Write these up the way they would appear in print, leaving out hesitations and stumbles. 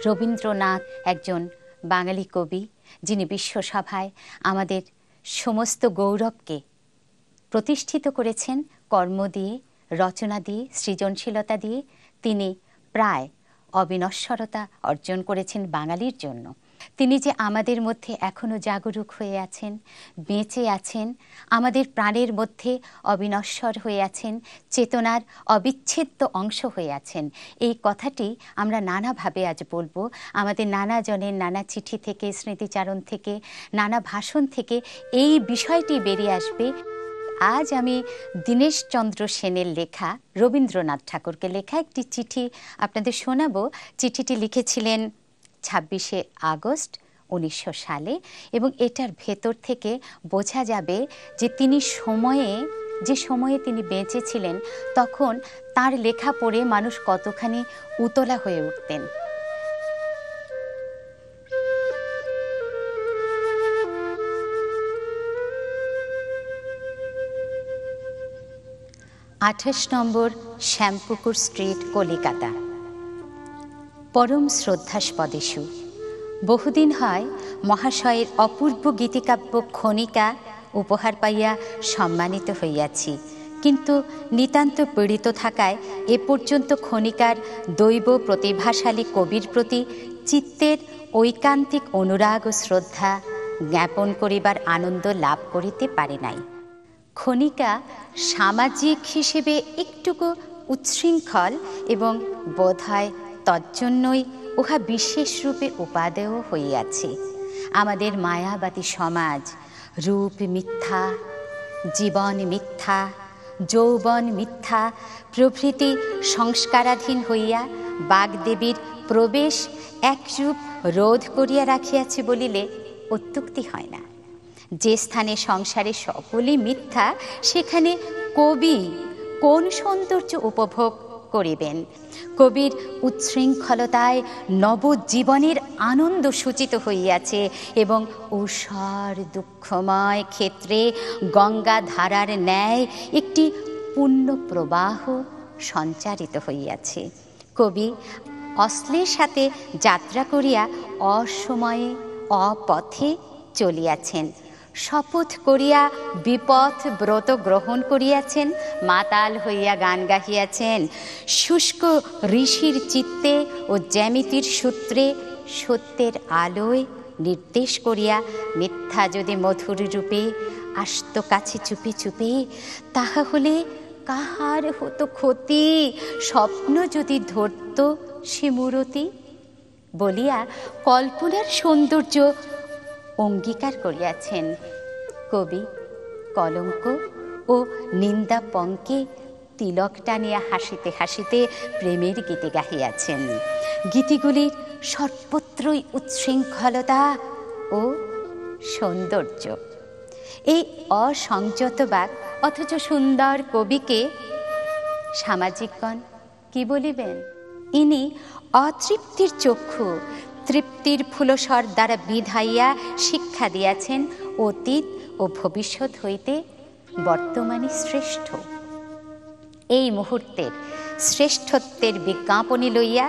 রবীন্দ্রনাথ একজন বাঙালি কবি, যিনি বিশ্বসভায় আমাদের সমস্ত গৌরবকে প্রতিষ্ঠিত করেছেন কর্ম দিয়ে, রচনা দিয়ে, সৃজনশীলতা দিয়ে। তিনি প্রায় অবিনশ্বরতা অর্জন করেছেন বাঙালির জন্য। তিনি যে আমাদের মধ্যে এখনও জাগরুক হয়ে আছেন, বেঁচে আছেন, আমাদের প্রাণের মধ্যে অবিনশ্বর হয়ে আছেন, চেতনার অবিচ্ছেদ্য অংশ হয়ে আছেন, এই কথাটি আমরা নানাভাবে আজ বলবো। আমাদের নানা জনের নানা চিঠি থেকে, স্মৃতিচারণ থেকে, নানা ভাষণ থেকে এই বিষয়টি বেরিয়ে আসবে। আজ আমি দীনেশচন্দ্র সেনের লেখা, রবীন্দ্রনাথ ঠাকুরকে লেখা একটি চিঠি আপনাদের শোনাবো। চিঠিটি লিখেছিলেন 26শে আগস্ট 1900 সালে, এবং এটার ভেতর থেকে বোঝা যাবে যে তিনি যে সময়ে তিনি বেঁচে ছিলেন, তখন তার লেখা পড়ে মানুষ কতখানি উতলা হয়ে উঠতেন। আঠাশ নম্বর শ্যামপুকুর স্ট্রিট, কলিকাতা। পরম শ্রদ্ধাস্পদেষু, বহুদিন হয় মহাশয়ের অপূর্ব গীতিকাব্য খনিকা উপহার পাইয়া সম্মানিত হইয়াছি, কিন্তু নিতান্ত পীড়িত থাকায় এ পর্যন্ত খনিকার দৈব প্রতিভাশালী কবির প্রতি চিত্তের ঐকান্তিক অনুরাগ ও শ্রদ্ধা জ্ঞাপন করিবার আনন্দ লাভ করিতে পারি নাই। খনিকা সামাজিক হিসেবে একটুকু উচ্ছৃঙ্খল, এবং বোধহয় তজ্জন্যই উহা বিশেষ রূপে উপাদেয় হইয়াছে। আমাদের মায়াবাদী সমাজ রূপ মিথ্যা, জীবন মিথ্যা, যৌবন মিথ্যা প্রভৃতি সংস্কারাধীন হইয়া বাগদেবীর প্রবেশ একরূপ রোধ করিয়া রাখিয়াছে বলিলে অত্যুক্তি হয় না। যে স্থানে সংসারে সকলই মিথ্যা, সেখানে কবি কোন সৌন্দর্য উপভোগ করিবেন? কবির উচ্ছৃঙ্খলতায় নবজীবনের আনন্দ সূচিত হইয়াছে, এবং ঊষর দুঃখময় ক্ষেত্রে গঙ্গা ধারার ন্যায় একটি পুণ্য প্রবাহ সঞ্চারিত হইয়াছে। কবি অশ্লীর সাথে যাত্রা করিয়া অসময়ে অপথে চলিয়াছেন, শপথ করিয়া বিপথ ব্রত গ্রহণ করিয়াছেন, মাতাল হইয়া গান গাহিয়াছেন, শুষ্ক ঋষির চিত্তে ও জ্যামিতির সূত্রে সত্যের আলোয় নির্দেশ করিয়া মিথ্যা যদি মধুর রূপে আসত কাছে চুপে চুপে, তাহা হলে কাহার হতো ক্ষতি? স্বপ্ন যদি ধরত সে মূরতি বলিয়া কল্পনার সৌন্দর্য অঙ্গীকার করিয়াছেন। কবি কলঙ্ক ও নিন্দা পঙ্কে তিলক টানিয়া হাসিতে হাসিতে প্রেমের গীতি গাহিয়াছেন। গীতিগুলির সর্বত্রই উচ্ছৃঙ্খলতা ও সৌন্দর্য। এই অসংযত বাক অথচ সুন্দর কবিকে সামাজিকগণ কি বলিবেন? ইনি অতৃপ্তির চক্ষু তৃপ্তির ফুলসর দ্বারা বিধাইয়া শিক্ষা দিয়াছেন অতীত ও ভবিষ্যৎ হইতে বর্তমানে শ্রেষ্ঠ। এই মুহূর্তের শ্রেষ্ঠত্বের বিজ্ঞাপনী লইয়া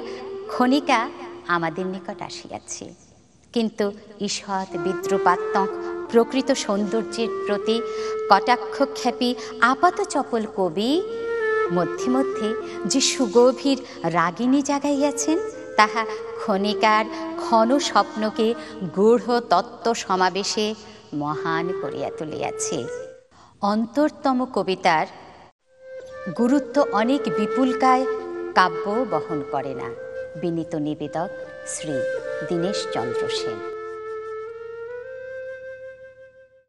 খনিকা আমাদের নিকট আসিয়াছে, কিন্তু ঈষৎ বিদ্রুপাত্মক প্রকৃত সৌন্দর্যের প্রতি কটাক্ষক্ষেপী আপাত চপল কবি মধ্যে মধ্যে যে সুগভীর রাগিনী জাগাইয়াছেন, তাহা খনিকার ঘন স্বপ্নকে গূঢ় তত্ত্ব সমাবেশে মহান করিয়া তুলিয়াছে। অন্তরতম কবিতার গুরুত্ব অনেক বিপুলকায় কাব্য বহন করে না। বিনীত নিবেদক শ্রী দীনেশচন্দ্র সেন।